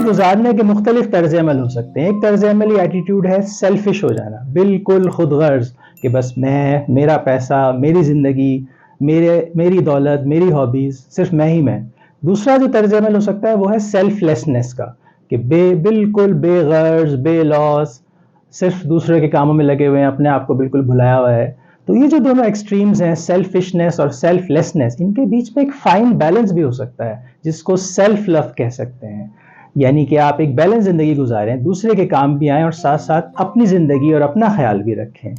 गुजारने के मुख्तलिफ तर्ज अमल हो सकते हैं। एक तर्ज अमली एटीट्यूड है सेल्फिश हो जाना, बिल्कुल खुद गर्ज कि बस मैं, मेरा पैसा, मेरी ज़िंदगी, मेरी दौलत, मेरी हॉबीज़, सिर्फ मैं ही मैं। दूसरा जो तर्ज अमल हो सकता है वो है सेल्फलेसनेस का, कि बिल्कुल बेगर्ज, बेलॉस, सिर्फ दूसरे के कामों में लगे हुए हैं, अपने आप को बिल्कुल भुलाया हुआ है। तो ये जो दोनों एक्सट्रीम्स हैं, सेल्फिशनेस और सेल्फलेसनेस, इनके बीच में एक फाइन बैलेंस भी हो सकता है जिसको सेल्फ लव कह सकते हैं। यानी कि आप एक बैलेंस ज़िंदगी गुजारें, दूसरे के काम भी आएँ और साथ साथ अपनी ज़िंदगी और अपना ख्याल भी रखें।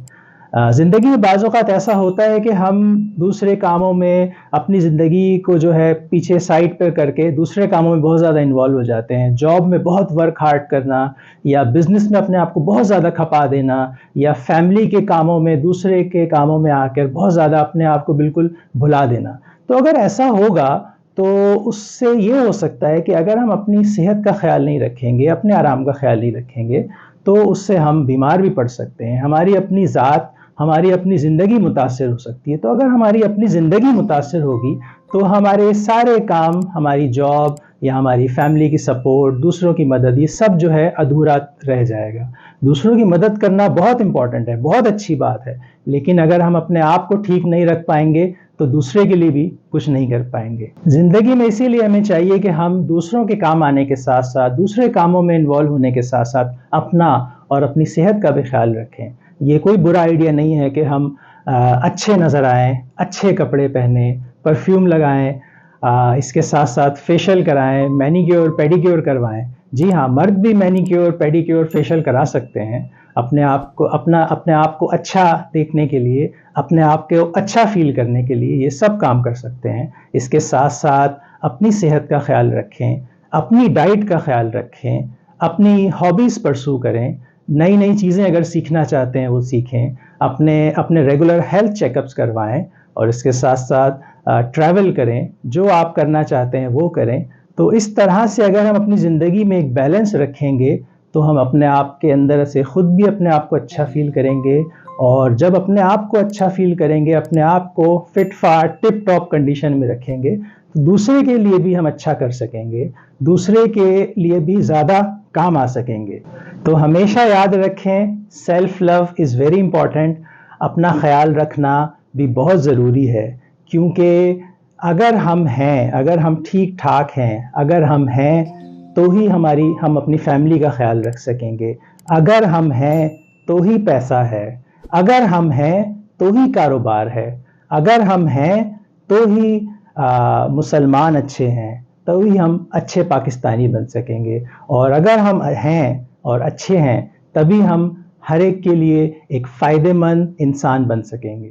ज़िंदगी में बाज़ औक़ात ऐसा होता है कि हम दूसरे कामों में अपनी ज़िंदगी को जो है पीछे साइड पे करके दूसरे कामों में बहुत ज़्यादा इन्वॉल्व हो जाते हैं। जॉब में बहुत वर्क हार्ड करना, या बिज़नेस में अपने आप को बहुत ज़्यादा खपा देना, या फैमिली के कामों में, दूसरे के कामों में आकर बहुत ज़्यादा अपने आप को बिल्कुल भुला देना। तो अगर ऐसा होगा तो उससे ये हो सकता है कि अगर हम अपनी सेहत का ख़्याल नहीं रखेंगे, अपने आराम का ख़्याल नहीं रखेंगे, तो उससे हम बीमार भी पड़ सकते हैं। हमारी अपनी ज़ात, हमारी अपनी ज़िंदगी मुतासिर हो सकती है। तो अगर हमारी अपनी ज़िंदगी मुतासिर होगी तो हमारे सारे काम, हमारी जॉब या हमारी फैमिली की सपोर्ट, दूसरों की मदद, ये सब जो है अधूरा रह जाएगा। दूसरों की मदद करना बहुत इम्पॉर्टेंट है, बहुत अच्छी बात है, लेकिन अगर हम अपने आप को ठीक नहीं रख पाएंगे तो दूसरे के लिए भी कुछ नहीं कर पाएंगे। ज़िंदगी में इसीलिए हमें चाहिए कि हम दूसरों के काम आने के साथ साथ, दूसरे कामों में इन्वॉल्व होने के साथ साथ अपना और अपनी सेहत का भी ख्याल रखें। ये कोई बुरा आइडिया नहीं है कि हम अच्छे नज़र आएँ, अच्छे कपड़े पहने, परफ्यूम लगाएँ, इसके साथ साथ फेशियल कराएँ, मैनीक्योर, पेडिक्योर करवाएँ। जी हाँ, मर्द भी मैनीक्योर, पेडिक्योर, फेशियल करा सकते हैं। अपने आप को अच्छा देखने के लिए, अपने आप को अच्छा फ़ील करने के लिए ये सब काम कर सकते हैं। इसके साथ-साथ अपनी सेहत का ख़्याल रखें, अपनी डाइट का ख़्याल रखें, अपनी हॉबीज़ परस्यू करें, नई-नई चीज़ें अगर सीखना चाहते हैं वो सीखें, अपने रेगुलर हेल्थ चेकअप्स करवाएँ और इसके साथ-साथ ट्रैवल करें, जो आप करना चाहते हैं वो करें। तो इस तरह से अगर हम अपनी ज़िंदगी में एक बैलेंस रखेंगे तो हम अपने आप के अंदर से खुद भी अपने आप को अच्छा फ़ील करेंगे, और जब अपने आप को अच्छा फ़ील करेंगे, अपने आप को फिट-फाट, टिप-टॉप कंडीशन में रखेंगे, तो दूसरे के लिए भी हम अच्छा कर सकेंगे, दूसरे के लिए भी ज़्यादा काम आ सकेंगे। तो हमेशा याद रखें, self love is very important. अपना ख़्याल रखना भी बहुत ज़रूरी है, क्योंकि अगर हम हैं, अगर हम ठीक-ठाक हैं, अगर हम हैं तो ही हम अपनी फैमिली का ख्याल रख सकेंगे। अगर हम हैं तो ही पैसा है, अगर हम हैं तो ही कारोबार है, अगर हम हैं तो ही मुसलमान अच्छे हैं, तो ही हम अच्छे पाकिस्तानी बन सकेंगे, और अगर हम हैं और अच्छे हैं तभी हम हर एक के लिए एक फ़ायदेमंद इंसान बन सकेंगे।